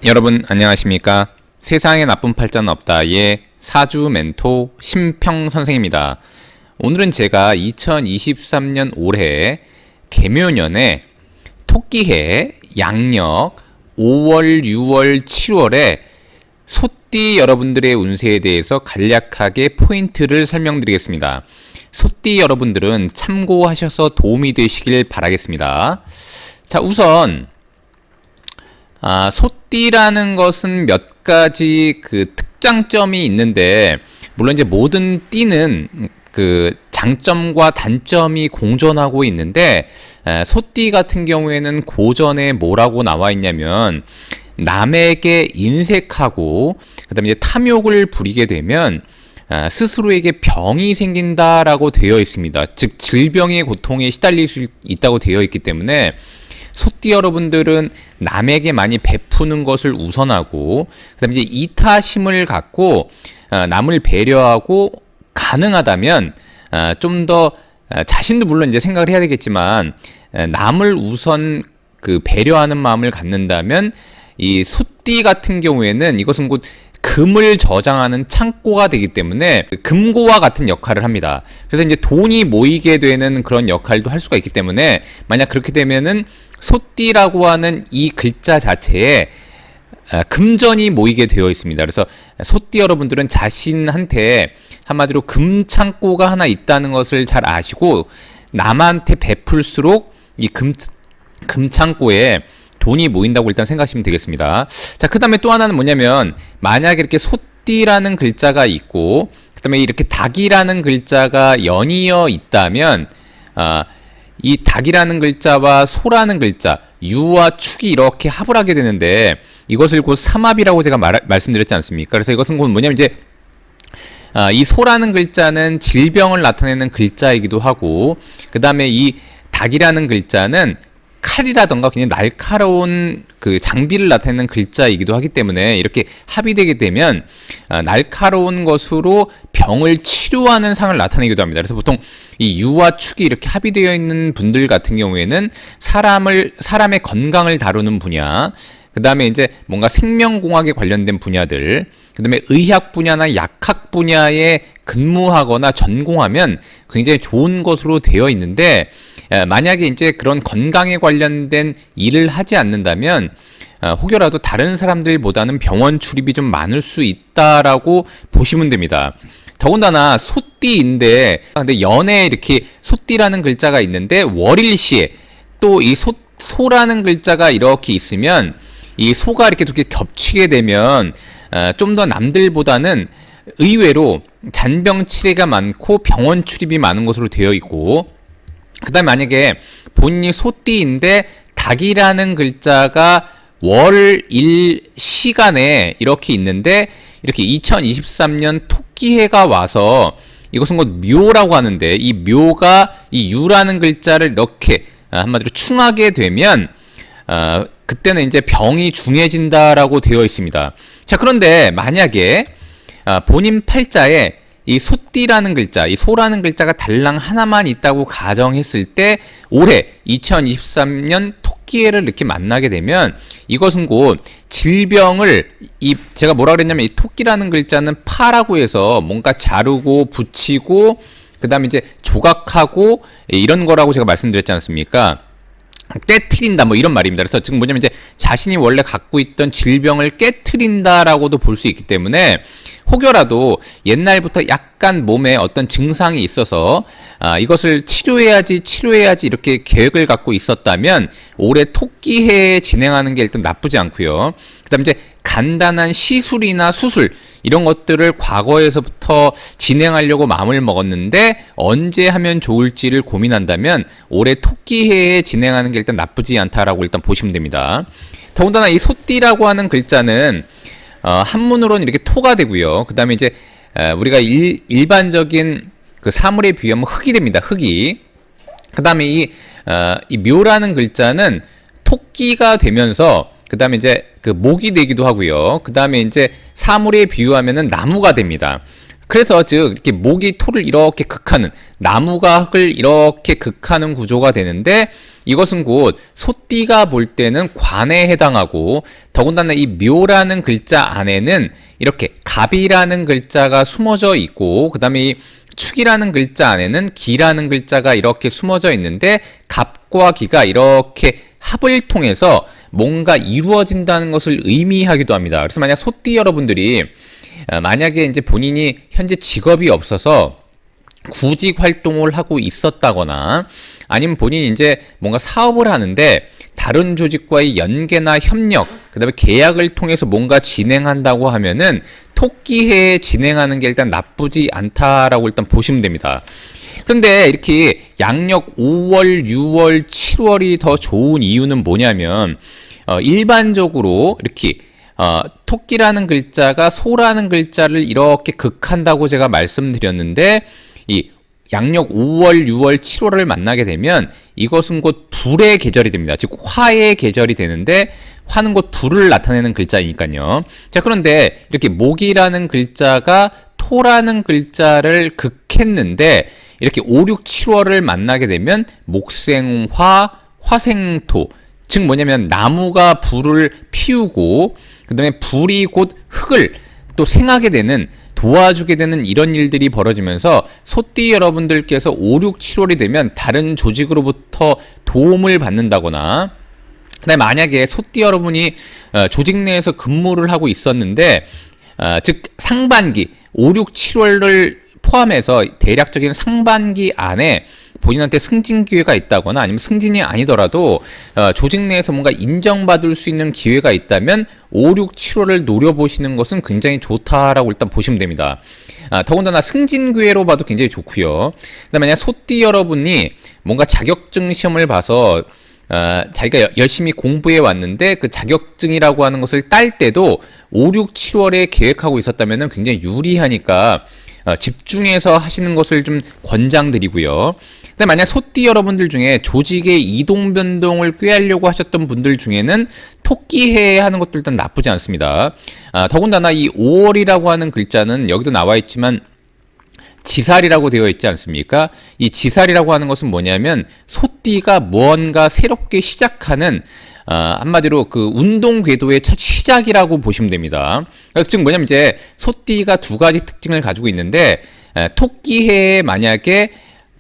여러분 안녕하십니까? 세상에 나쁜 팔자는 없다의 사주 멘토 심평 선생입니다. 오늘은 제가 2023년 올해 개묘년에 토끼해 양력 5월, 6월, 7월에 소띠 여러분들의 운세에 대해서 간략하게 포인트를 설명드리겠습니다. 소띠 여러분들은 참고하셔서 도움이 되시길 바라겠습니다. 자, 우선 소띠라는 것은 몇 가지 특장점이 있는데, 물론 이제 모든 띠는 장점과 단점이 공존하고 있는데, 소띠 같은 경우에는 고전에 뭐라고 나와 있냐면, 남에게 인색하고 그다음에 이제 탐욕을 부리게 되면 스스로에게 병이 생긴다라고 되어 있습니다. 즉 질병의 고통에 시달릴 수 있다고 되어 있기 때문에 소띠 여러분들은 남에게 많이 베푸는 것을 우선하고 그다음에 이제 이타심을 갖고 남을 배려하고 가능하다면 좀 더 자신도 물론 이제 생각을 해야 되겠지만 남을 우선 배려하는 마음을 갖는다면 이 소띠 같은 경우에는 이것은 곧 금을 저장하는 창고가 되기 때문에 금고와 같은 역할을 합니다. 그래서 이제 돈이 모이게 되는 그런 역할도 할 수가 있기 때문에 만약 그렇게 되면은 소띠라고 하는 이 글자 자체에 금전이 모이게 되어 있습니다. 그래서 소띠 여러분들은 자신한테 한마디로 금창고가 하나 있다는 것을 잘 아시고 남한테 베풀수록 이 금창고에 돈이 모인다고 일단 생각하시면 되겠습니다. 자, 그 다음에 또 하나는 뭐냐면 만약에 이렇게 소띠라는 글자가 있고 그 다음에 이렇게 닭이라는 글자가 연이어 있다면 이 닭이라는 글자와 소라는 글자, 유와 축이 이렇게 합을 하게 되는데 이것을 곧 삼합이라고 제가 말씀드렸지 않습니까? 그래서 이것은 곧 뭐냐면 이제 이 소라는 글자는 질병을 나타내는 글자이기도 하고 그 다음에 이 닭이라는 글자는 칼이라던가 그냥 날카로운 장비를 나타내는 글자이기도 하기 때문에 이렇게 합의되게 되면 날카로운 것으로 병을 치료하는 상을 나타내기도 합니다. 그래서 보통 이 유와 축이 이렇게 합의되어 있는 분들 같은 경우에는 사람의 건강을 다루는 분야, 그 다음에 이제 뭔가 생명공학에 관련된 분야들, 그 다음에 의학 분야나 약학 분야에 근무하거나 전공하면 굉장히 좋은 것으로 되어 있는데 만약에 이제 그런 건강에 관련된 일을 하지 않는다면 혹여라도 다른 사람들보다는 병원 출입이 좀 많을 수 있다라고 보시면 됩니다. 더군다나 소띠인데 근데 연에 이렇게 소띠라는 글자가 있는데 월일시에 또 이 소라는 글자가 이렇게 있으면 이 소가 이렇게 두 개 겹치게 되면 좀 더 남들보다는 의외로 잔병 치레가 많고 병원 출입이 많은 것으로 되어 있고 그 다음에 만약에 본인이 소띠인데 닭이라는 글자가 월, 일, 시간에 이렇게 있는데 이렇게 2023년 토끼해가 와서 이것은 곧 묘라고 하는데 이 묘가 이 유라는 글자를 이렇게 한마디로 충하게 되면 그때는 이제 병이 중해진다라고 되어 있습니다. 자, 그런데 만약에 본인 팔자에 이 소띠라는 글자, 이 소라는 글자가 달랑 하나만 있다고 가정했을 때 올해 2023년 토끼해를 이렇게 만나게 되면 이것은 곧 질병을 제가 뭐라 그랬냐면 이 토끼라는 글자는 파라고 해서 뭔가 자르고 붙이고 그 다음에 이제 조각하고 이런 거라고 제가 말씀드렸지 않습니까? 깨트린다 뭐 이런 말입니다. 그래서 지금 뭐냐면 이제 자신이 원래 갖고 있던 질병을 깨트린다라고도 볼 수 있기 때문에 혹여라도 옛날부터 약간 몸에 어떤 증상이 있어서 이것을 치료해야지 이렇게 계획을 갖고 있었다면 올해 토끼해에 진행하는 게 일단 나쁘지 않고요. 그 다음에 이제 간단한 시술이나 수술 이런 것들을 과거에서부터 진행하려고 마음을 먹었는데 언제 하면 좋을지를 고민한다면 올해 토끼해에 진행하는 게 일단 나쁘지 않다라고 일단 보시면 됩니다. 더군다나 이 소띠라고 하는 글자는 한문으로는 이렇게 토가 되고요. 그 다음에 이제 우리가 일반적인 사물에 비유하면 흙이 됩니다. 흙이. 그 다음에 이 묘라는 글자는 토끼가 되면서 그 다음에 이제 목이 되기도 하고요. 그 다음에 이제 사물에 비유하면은 나무가 됩니다. 그래서 즉 이렇게 목이 토를 이렇게 극하는, 나무가 흙을 이렇게 극하는 구조가 되는데, 이것은 곧 소띠가 볼 때는 관에 해당하고, 더군다나 이 묘라는 글자 안에는 이렇게 갑이라는 글자가 숨어져 있고, 그 다음에 이 축이라는 글자 안에는 기라는 글자가 이렇게 숨어져 있는데, 갑과 기가 이렇게 합을 통해서 뭔가 이루어진다는 것을 의미하기도 합니다. 그래서 만약 소띠 여러분들이 만약에 이제 본인이 현재 직업이 없어서 구직 활동을 하고 있었다거나, 아니면 본인이 이제 뭔가 사업을 하는데 다른 조직과의 연계나 협력, 그 다음에 계약을 통해서 뭔가 진행한다고 하면은 토끼해에 진행하는 게 일단 나쁘지 않다라고 일단 보시면 됩니다. 그런데 이렇게 양력 5월, 6월, 7월이 더 좋은 이유는 뭐냐면, 일반적으로 이렇게 토끼라는 글자가 소라는 글자를 이렇게 극한다고 제가 말씀드렸는데, 이 양력 5월, 6월, 7월을 만나게 되면 이것은 곧 불의 계절이 됩니다. 즉 화의 계절이 되는데, 화는 곧 불을 나타내는 글자이니까요. 자, 그런데 이렇게 목이라는 글자가 토라는 글자를 극했는데, 이렇게 5, 6, 7월을 만나게 되면 목생화, 화생토, 즉 뭐냐면 나무가 불을 피우고, 그 다음에 불이 곧 흙을 또 생하게 되는, 도와주게 되는 이런 일들이 벌어지면서 소띠 여러분들께서 5, 6, 7월이 되면 다른 조직으로부터 도움을 받는다거나, 그다음에 만약에 소띠 여러분이 조직 내에서 근무를 하고 있었는데, 즉 상반기 5, 6, 7월을 포함해서 대략적인 상반기 안에 본인한테 승진 기회가 있다거나, 아니면 승진이 아니더라도 조직 내에서 뭔가 인정받을 수 있는 기회가 있다면 5, 6, 7월을 노려보시는 것은 굉장히 좋다라고 일단 보시면 됩니다. 더군다나 승진 기회로 봐도 굉장히 좋고요. 그다음에 만약 소띠 여러분이 뭔가 자격증 시험을 봐서 자기가 열심히 공부해 왔는데 그 자격증이라고 하는 것을 딸 때도 5, 6, 7월에 계획하고 있었다면 굉장히 유리하니까 집중해서 하시는 것을 좀 권장드리고요. 근데 만약 소띠 여러분들 중에 조직의 이동 변동을 꾀하려고 하셨던 분들 중에는 토끼해 하는 것도 일단 나쁘지 않습니다. 더군다나 이 5월이라고 하는 글자는 여기도 나와 있지만 지살이라고 되어 있지 않습니까? 이 지살이라고 하는 것은 뭐냐면 소띠가 무언가 새롭게 시작하는, 한마디로 그 운동 궤도의 첫 시작이라고 보시면 됩니다. 그래서 지금 뭐냐면 이제 소띠가 두 가지 특징을 가지고 있는데, 토끼해에 만약에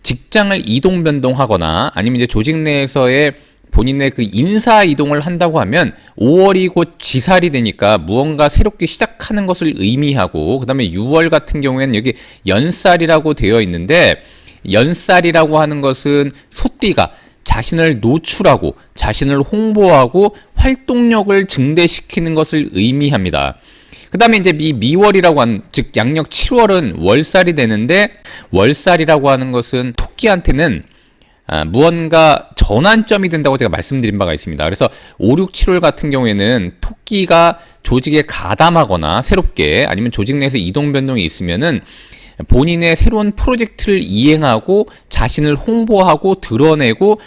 직장을 이동 변동하거나 아니면 이제 조직 내에서의 본인의 그 인사 이동을 한다고 하면 5월이 곧 지살이 되니까 무언가 새롭게 시작하는 것을 의미하고, 그 다음에 6월 같은 경우에는 여기 연살이라고 되어 있는데, 연살이라고 하는 것은 소띠가 자신을 노출하고 자신을 홍보하고 활동력을 증대시키는 것을 의미합니다. 그 다음에 이제 이 미월이라고 하는, 즉 양력 7월은 월살이 되는데, 월살이라고 하는 것은 토끼한테는 무언가 전환점이 된다고 제가 말씀드린 바가 있습니다. 그래서 5, 6, 7월 같은 경우에는 토끼가 조직에 가담하거나 새롭게, 아니면 조직 내에서 이동 변동이 있으면은 본인의 새로운 프로젝트를 이행하고 자신을 홍보하고 드러내고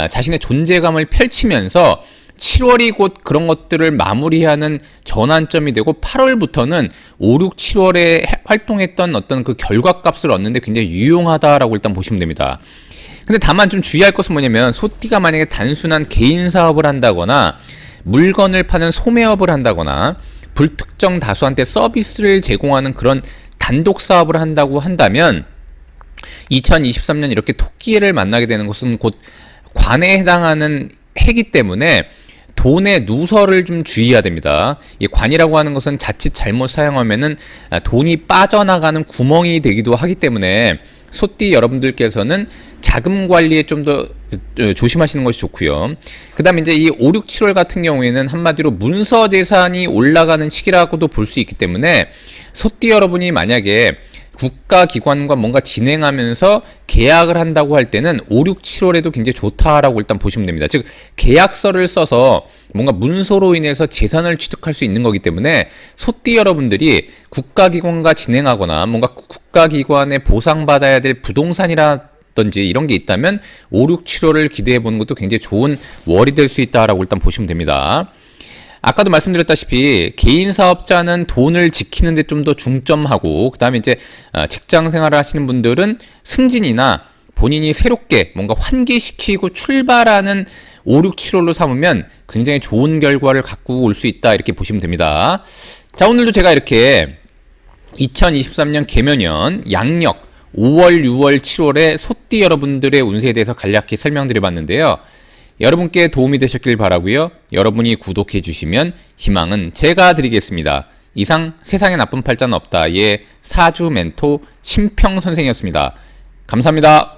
자신의 존재감을 펼치면서 7월이 곧 그런 것들을 마무리하는 전환점이 되고, 8월부터는 5, 6, 7월에 활동했던 어떤 그 결과값을 얻는데 굉장히 유용하다라고 일단 보시면 됩니다. 근데 다만 좀 주의할 것은 뭐냐면, 소띠가 만약에 단순한 개인 사업을 한다거나 물건을 파는 소매업을 한다거나 불특정 다수한테 서비스를 제공하는 그런 단독 사업을 한다고 한다면 2023년 이렇게 토끼해를 만나게 되는 것은 곧 관에 해당하는 해기 때문에 돈의 누설을 좀 주의해야 됩니다. 이 관이라고 하는 것은 자칫 잘못 사용하면은 돈이 빠져나가는 구멍이 되기도 하기 때문에 소띠 여러분들께서는 자금 관리에 좀 더 조심하시는 것이 좋고요. 그 다음에 이제 이 5, 6, 7월 같은 경우에는 한마디로 문서 재산이 올라가는 시기라고도 볼 수 있기 때문에 소띠 여러분이 만약에 국가기관과 뭔가 진행하면서 계약을 한다고 할 때는 5, 6, 7월에도 굉장히 좋다라고 일단 보시면 됩니다. 즉 계약서를 써서 뭔가 문서로 인해서 재산을 취득할 수 있는 거기 때문에 소띠 여러분들이 국가기관과 진행하거나 뭔가 국가기관에 보상받아야 될 부동산이라든지 이런 게 있다면 5, 6, 7월을 기대해 보는 것도 굉장히 좋은 월이 될 수 있다라고 일단 보시면 됩니다. 아까도 말씀드렸다시피 개인 사업자는 돈을 지키는 데 좀 더 중점하고, 그 다음에 이제 직장 생활을 하시는 분들은 승진이나 본인이 새롭게 뭔가 환기시키고 출발하는 5, 6, 7월로 삼으면 굉장히 좋은 결과를 갖고 올 수 있다, 이렇게 보시면 됩니다. 자, 오늘도 제가 이렇게 2023년 개묘년 양력 5월, 6월, 7월의 소띠 여러분들의 운세에 대해서 간략히 설명드려 봤는데요. 여러분께 도움이 되셨길 바라고요. 여러분이 구독해 주시면 희망은 제가 드리겠습니다. 이상 세상에 나쁜 팔자는 없다의 사주 멘토 심평 선생이었습니다. 감사합니다.